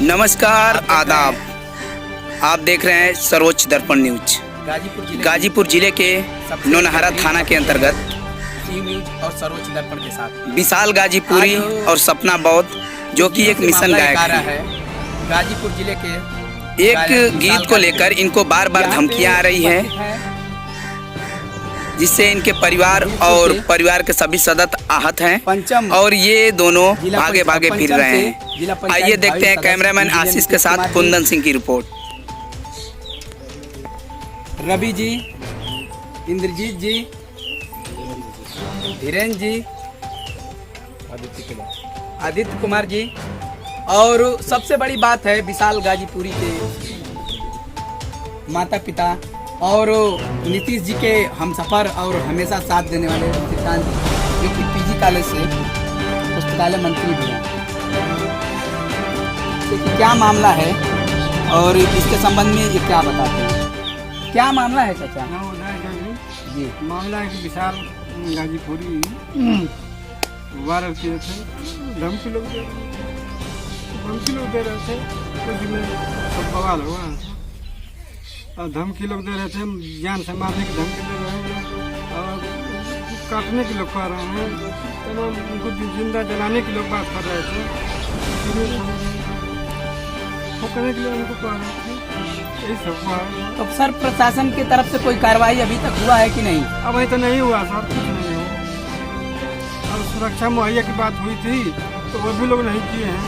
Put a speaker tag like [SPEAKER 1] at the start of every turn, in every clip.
[SPEAKER 1] नमस्कार, आदाब। आप देख रहे हैं सर्वोच्च दर्पण न्यूज। गाजीपुर जिले के नौनहरा थाना के अंतर्गत
[SPEAKER 2] न्यूज और सर्वोच्च दर्पण के साथ
[SPEAKER 1] विशाल गाजीपुरी और सपना बौद्ध जो कि एक मिशन गायक है।
[SPEAKER 2] गाजीपुर जिले के
[SPEAKER 1] एक गीत को लेकर इनको बार बार धमकियां आ रही है, जिससे इनके परिवार और परिवार के सभी सदस्य आहत हैं और ये दोनों भागे भागे फिर रहे हैं। आइए देखते हैं कैमरामैन आशीष के साथ कुंदन सिंह की रिपोर्ट।
[SPEAKER 2] रवि जी, इंद्रजीत जी, धीरेन्द्र जी, आदित्य कुमार जी और सबसे बड़ी बात है विशाल गाजीपुरी के माता पिता और नीतीश जी के हमसफर और हमेशा साथ देने वाले श्रीकांत जी, जो कि पीजी कॉलेज से पुस्तकालय मंत्री भी हैं। तो क्या मामला है और इसके संबंध में ये क्या बताते हैं? क्या मामला है चाचा?
[SPEAKER 3] जी, मामला है कि विशाल गाजीपुरी वायरल किए थे, धमकी लोग दे रहे थे, कुछ में सब बवाल हुआ और धमकी लोग दे रहे थे, जान से मारने की धमकी दे रहे हैं और काटने की लोग कह रहे हैं, तो उनको जिंदा जलाने की लोग बात कर रहे थे, करने के लिए उनको कह रहे थे। यही सब हुआ।
[SPEAKER 2] तो सर, प्रशासन की तरफ से कोई कार्रवाई अभी तक हुआ है कि नहीं?
[SPEAKER 3] अभी तो नहीं हुआ सर, कुछ नहीं हुआ। और सुरक्षा मुहैया की बात हुई थी तो वो भी लोग नहीं किए हैं।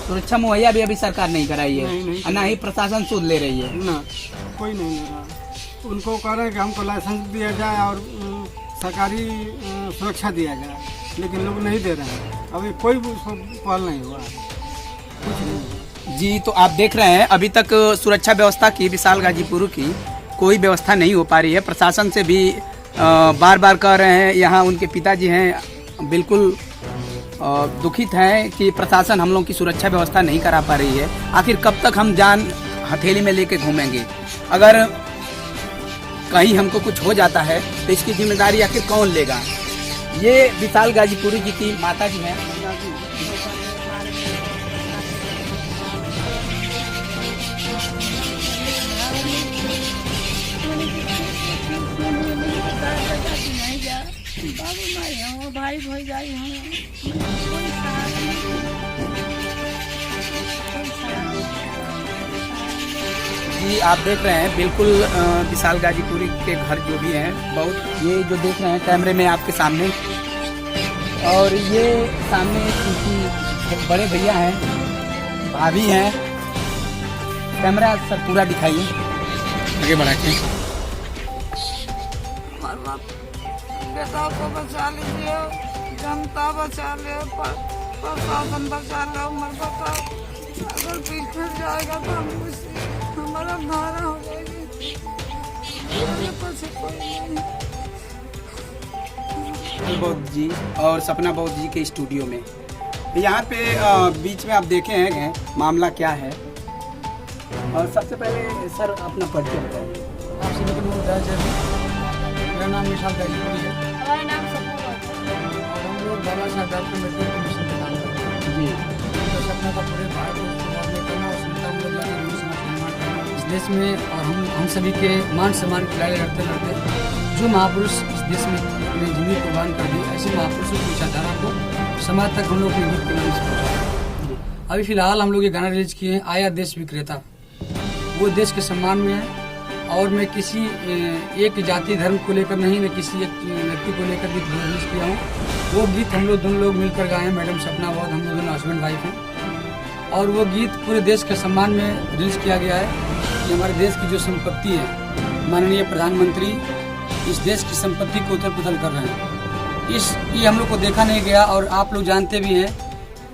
[SPEAKER 2] सुरक्षा मुहैया भी अभी सरकार नहीं कराई है,
[SPEAKER 3] नहीं।
[SPEAKER 2] ना ही प्रशासन सूद ले रही है।
[SPEAKER 3] ना, कोई नहीं ले रहा। उनको कह रहे हैं कि हमको लाइसेंस दिया जाए और सरकारी सुरक्षा दिया जाए, लेकिन लोग नहीं दे रहे हैं। अभी कोई पहल नहीं हुआ, कुछ नहीं।
[SPEAKER 2] जी, तो आप देख रहे हैं अभी तक सुरक्षा व्यवस्था की विशाल गाजीपुर की कोई व्यवस्था नहीं हो पा रही है। प्रशासन से भी बार बार कह रहे हैं, यहाँ उनके पिताजी हैं बिल्कुल दुखित हैं कि प्रशासन हम लोग की सुरक्षा व्यवस्था नहीं करा पा रही है। आखिर कब तक हम जान हथेली में लेके घूमेंगे? अगर कहीं हमको कुछ हो जाता है तो इसकी जिम्मेदारी आखिर कौन लेगा? ये विशाल गाजीपुरी जी की माता जी हैं।
[SPEAKER 4] भाई भाई जाए
[SPEAKER 2] जी, आप देख रहे हैं बिल्कुल विशाल गाजीपुरी के घर जो भी हैं, बहुत ये जो देख रहे हैं कैमरे में आपके सामने, और ये सामने उनकी बड़े भैया हैं, भाभी हैं। कैमरा सर पूरा दिखाइए, आगे बढ़ा के।
[SPEAKER 4] बेटा को बचा लीजिए, जनता बचा ले, प्रशासन बचा लो। मर बेटा अगर पीछे जाएगा तो हमारा धारा हो जाएगी।
[SPEAKER 2] बौद्ध जी और सपना बौद्ध जी के स्टूडियो में यहाँ पे बीच में आप देखे हैं मामला क्या है। और सबसे पहले सर अपना परिचय बताइए।
[SPEAKER 3] मेरा नाम विशाल गाजीपुरी है
[SPEAKER 4] हमारा नाम सपना
[SPEAKER 3] और हम लोग बाबा साहब डॉक्टर अम्बेडकर के मिशन पे काम करते हैं।
[SPEAKER 2] जी,
[SPEAKER 3] तो सपना का पूरे भारत में करना और सुविधा हम लोग जाके हिंदू समाज का निर्माण करना इस देश में, और हम सभी के मान सम्मान की लड़ाई लड़ते जो महापुरुष इस देश में अपनी जिंदगी कुर्बान कर दी, ऐसे महापुरुषों की विचारधारा को समाज तक हम लोग अपने गीत के नाम से पहुँचा। अभी फिलहाल हम लोग ये गाना रिलीज किए हैं, आया देश विक्रेता। वो देश के सम्मान में है और मैं किसी एक जाति धर्म को लेकर नहीं, मैं किसी एक व्यक्ति को लेकर गीत रिलीज किया हूँ। वो गीत हम लोग दोनों लोग मिलकर गाए हैं, मैडम सपना बौद्ध, हम लोग दोनों हस्बैंड वाइफ हैं। और वो गीत पूरे देश के सम्मान में रिलीज किया गया है कि हमारे देश की जो संपत्ति है, माननीय प्रधानमंत्री इस देश की संपत्ति को उथल पुथल कर रहे हैं। ये हम लोग को देखा नहीं गया और आप लोग जानते भी हैं,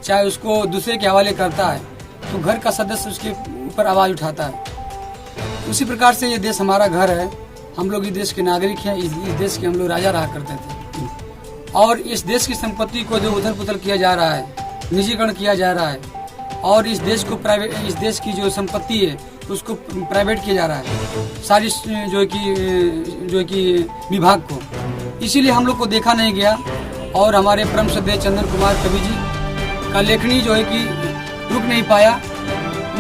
[SPEAKER 3] चाहे उसको दूसरे के हवाले करता है तो घर का सदस्य उसके ऊपर आवाज़ उठाता है। उसी प्रकार से ये देश हमारा घर है, हम लोग इस देश के नागरिक हैं, इस देश के हम लोग राजा रहा करते थे। और इस देश की संपत्ति को जो उथल पुथल किया जा रहा है, निजीकरण किया जा रहा है और इस देश को प्राइवेट, इस देश की जो संपत्ति है उसको प्राइवेट किया जा रहा है सारी जो कि विभाग को। इसीलिए हम लोग को देखा नहीं गया और हमारे परम श्रद्धेय चंदन कुमार कवि जी का लेखनी जो है कि रुक नहीं पाया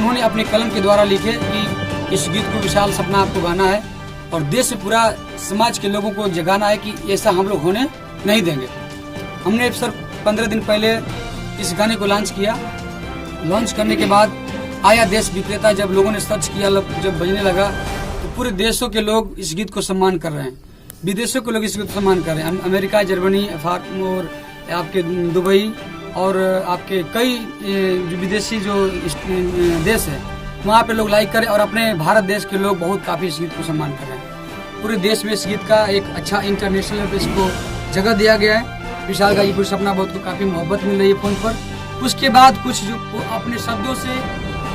[SPEAKER 3] उन्होंने अपने कलम के द्वारा लिखे कि इस गीत को विशाल सपना आपको गाना है और देश से पूरा समाज के लोगों को जगाना है कि ऐसा हम लोग होने नहीं देंगे। हमने सर 15 दिन पहले इस गाने को लॉन्च किया। लॉन्च करने के बाद आया देश विक्रेता, जब लोगों ने सर्च किया, जब बजने लगा तो पूरे देशों के लोग इस गीत को सम्मान कर रहे हैं, विदेशों के लोग इस गीत को सम्मान कर रहे हैं। अमेरिका, जर्मनी और आपके दुबई और आपके कई जो विदेशी जो देश है वहाँ पे लोग लाइक करें और अपने भारत देश के लोग बहुत काफ़ी इस गीत को सम्मान कर रहे हैं। पूरे देश में इस गीत का एक अच्छा इंटरनेशनल पे इसको जगह दिया गया है। विशाल गाजीपुर सपना बहुत को काफ़ी मोहब्बत मिल रही है फ़ोन पर। उसके बाद कुछ जो अपने शब्दों से,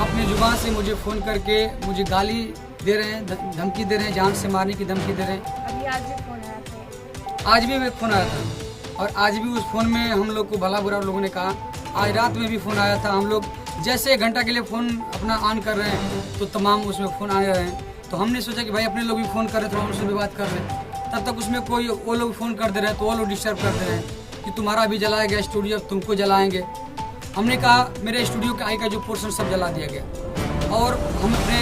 [SPEAKER 3] अपनी जुबान से मुझे फ़ोन करके मुझे गाली दे रहे हैं, धमकी दे रहे हैं, जान से मारने की धमकी दे रहे हैं।
[SPEAKER 4] अभी आज भी फोन आया था।
[SPEAKER 3] आज भी एक फ़ोन आया था और आज भी उस फ़ोन में हम लोग को भला बुरा लोगों ने कहा। आज रात में भी फ़ोन आया था। हम लोग जैसे 1 घंटा के लिए फ़ोन अपना ऑन कर रहे हैं तो तमाम उसमें फ़ोन आ रहे हैं। तो हमने सोचा कि भाई अपने लोग भी फ़ोन कर रहे तो हम उससे भी बात कर रहे हैं। तब तक उसमें कोई वो लोग फ़ोन कर दे रहे हैं तो वो लोग डिस्टर्ब कर दे रहे हैं कि तुम्हारा भी जलाया गया स्टूडियो, तुमको जलाएंगे। हमने कहा मेरे स्टूडियो का आई का जो पोर्शन सब जला दिया गया और हम अपने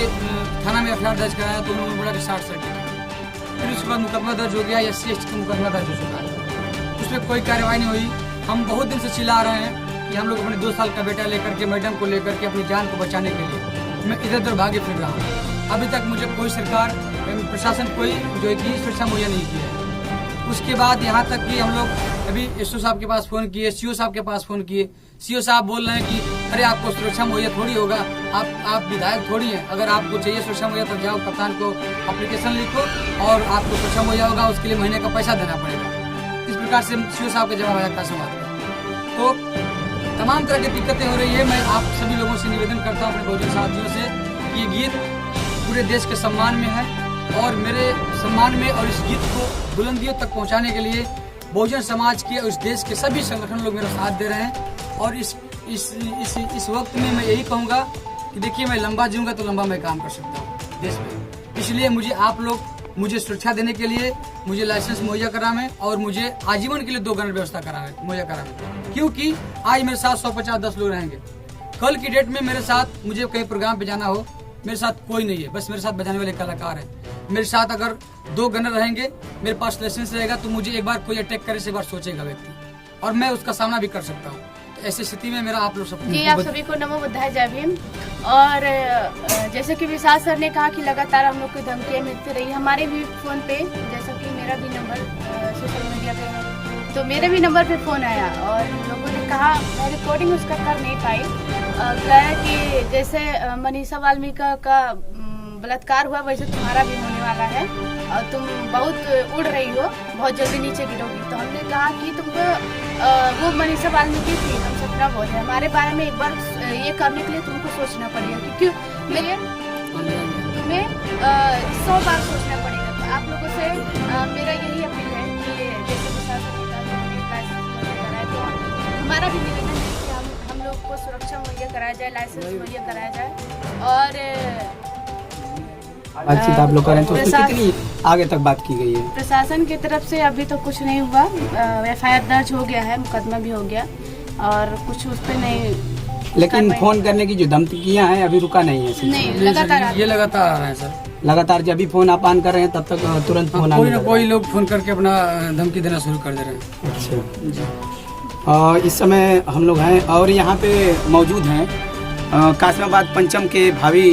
[SPEAKER 3] थाना में एफआईआर दर्ज कराया तो उन्होंने बोला कि 60 सर्टिफिकेट। फिर उसके बाद मुकदमा दर्ज हो गया, SC/ST का मुकदमा दर्ज हो चुका है। उसमें कोई कार्रवाई नहीं हुई। हम बहुत दिन से चिल्ला रहे हैं कि हम लोग अपने 2 साल का बेटा लेकर के, मैडम को लेकर के अपनी जान को बचाने के लिए मैं इधर उधर भागे फिर रहा हूँ। अभी तक मुझे कोई सरकार, प्रशासन कोई जो है कि सुरक्षा मुहैया नहीं की है। उसके बाद यहाँ तक कि हम लोग अभी SO साहब के पास फ़ोन किए, CO साहब के पास फ़ोन किए। CO साहब बोल रहे हैं कि अरे आपको सुरक्षा मुहैया थोड़ी होगा, आप विधायक थोड़ी हैं, अगर आपको चाहिए सुरक्षा मुहैया तब जाओ कप्तान को एप्लीकेशन लिखो और आपको सुरक्षा मुहैया होगा, उसके लिए महीने का पैसा देना पड़ेगा। इस प्रकार से CO साहब का जवाब आया था समाज में। तो तमाम तरह की दिक्कतें हो रही है। मैं आप सभी लोगों से निवेदन करता हूँ, अपने बहुजन साथियों से, कि ये गीत पूरे देश के सम्मान में है और मेरे सम्मान में, और इस गीत को बुलंदियों तक पहुँचाने के लिए बहुजन समाज के और इस देश के सभी संगठन लोग मेरा साथ दे रहे हैं। और इस वक्त में मैं यही कहूँगा कि देखिए, मैं लंबा जीऊँगा तो लंबा मैं काम कर सकता हूँ देश में। इसलिए मुझे आप लोग मुझे सुरक्षा देने के लिए मुझे लाइसेंस मुहैया करावें और मुझे आजीवन के लिए 2 गन व्यवस्था मुहैया करावें, क्योंकि आज मेरे साथ 150-10 लोग रहेंगे। कल की डेट में मेरे साथ मुझे कहीं प्रोग्राम पे जाना हो, मेरे साथ कोई नहीं है, बस मेरे साथ बजाने वाले कलाकार हैं। मेरे साथ अगर 2 गनर रहेंगे, मेरे पास लाइसेंस रहेगा, तो मुझे एक बार कोई अटैक करे से एक बार सोचेगा व्यक्ति, और मैं उसका सामना भी कर सकता हूँ। तो ऐसी स्थिति में मेरा आप लोग सब
[SPEAKER 5] जी, आप सभी को नमो बुद्धाय, जय भीम। और जैसे कि विशाल सर ने कहा कि लगातार हम लोग को धमकियाँ मिलती रही हमारे भी फ़ोन पे, जैसा कि मेरा भी नंबर सोशल मीडिया पे है, तो मेरे भी नंबर पे फ़ोन आया और लोगों ने कहा, मैं रिकॉर्डिंग उसका कर नहीं पाई, कहा कि जैसे मनीषा वाल्मीकि का बलात्कार हुआ वैसे तुम्हारा भी होने वाला है और तुम बहुत उड़ रही हो, बहुत जल्दी नीचे गिरोगी। तो हमने कहा कि तुमको वो मनीषा वाल्मीकि थी, हम सपना बोल रहे हैं, हमारे बारे में एक बार ये करने के लिए तुमको सोचना पड़ेगा, क्योंकि तुम्हें 100 बार सोचना पड़ेगा। तो आप लोगों से मेरा यही अपील है कि जैसे प्रशासन कराए तो हमारा भी निवेदन है कि हम लोग को सुरक्षा मुहैया कराया जाए, लाइसेंस मुहैया कराया जाए। और
[SPEAKER 2] बातचीत आप लोग करें तो उसमें कितनी आगे तक बात की गई है?
[SPEAKER 5] प्रशासन की तरफ से अभी तो कुछ नहीं हुआ, FIR दर्ज हो गया है, मुकदमा भी हो गया और कुछ उस पर नहीं।
[SPEAKER 2] लेकिन फोन करने की जो धमकियां हैं अभी रुका नहीं है?
[SPEAKER 5] नहीं, लगातार
[SPEAKER 3] ये लगातार आ रहे हैं सर।
[SPEAKER 2] लगातार जब भी फोन आप ऑन कर रहे हैं तब तक तुरंत फोन
[SPEAKER 3] कोई ना कोई लोग फोन करके अपना धमकी देना शुरू कर दे रहे हैं।
[SPEAKER 2] अच्छा जी। इस समय हम लोग हैं और यहाँ पे मौजूद हैं कासिमाबाद पंचम के भावी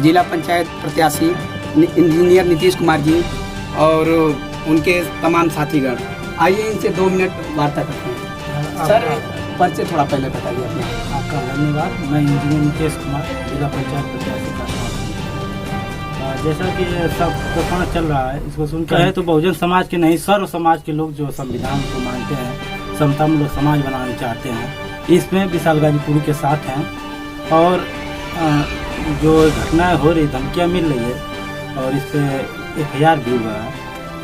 [SPEAKER 2] जिला पंचायत प्रत्याशी इंजीनियर नीतीश कुमार जी और उनके तमाम साथीगण। आइए इनसे 2 मिनट वार्ता करते हैं। सर, परिचय थोड़ा पहले बताइए अपने।
[SPEAKER 6] आपका धन्यवाद। मैं इंजीनियर नीतीश कुमार, जिला पंचायत प्रत्याशी का। जैसा कि सब प्रकरण चल रहा है, इसको सुनकर है तो बहुजन समाज के नहीं, सर्व समाज के लोग जो संविधान को मानते हैं, समतामूलक समाज बनाना चाहते हैं, इसमें विशाल गाजीपुर के साथ हैं। और जो घटनाएं हो रही, धमकियां मिल रही है और इस पर FIR भी हुआ है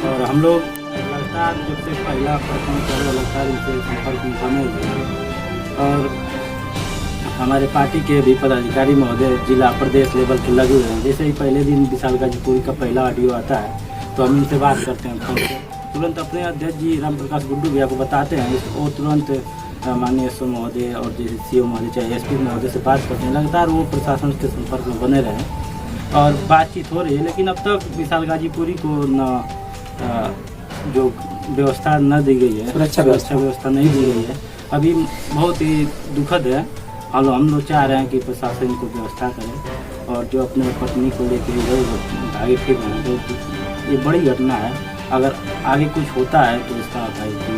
[SPEAKER 6] और हम लोग लगातार जब से पहला प्रकरण चल रहा लगातार इनसे संपर्क में बने हुए और हमारे पार्टी के भी पदाधिकारी महोदय जिला प्रदेश लेवल के लगे हुए हैं। जैसे ही पहले दिन विशाल गाजीपुर का पहला ऑडियो आता है तो हम इनसे बात करते हैं फोन से, तुरंत अपने अध्यक्ष जी राम प्रकाश गुड्डू भैया को बताते हैं, वो तुरंत माननीय एसओ महोदय और जैसे सीओ महोदय चाहे एसपी महोदय से बात करते हैं, लगातार वो प्रशासन के संपर्क में बने रहे और बातचीत हो रही है। लेकिन अब तक विशाल गाजीपुरी को न जो व्यवस्था न दी गई है, सुरक्षा व्यवस्था नहीं दी गई है, अभी बहुत ही दुखद है। हम लोग चाह रहे हैं कि प्रशासन को व्यवस्था करे और जो अपने पत्नी को लेकर इधर आगे फिर रहे हैं, तो ये बड़ी घटना है। अगर आगे कुछ होता है तो इसका दायित्व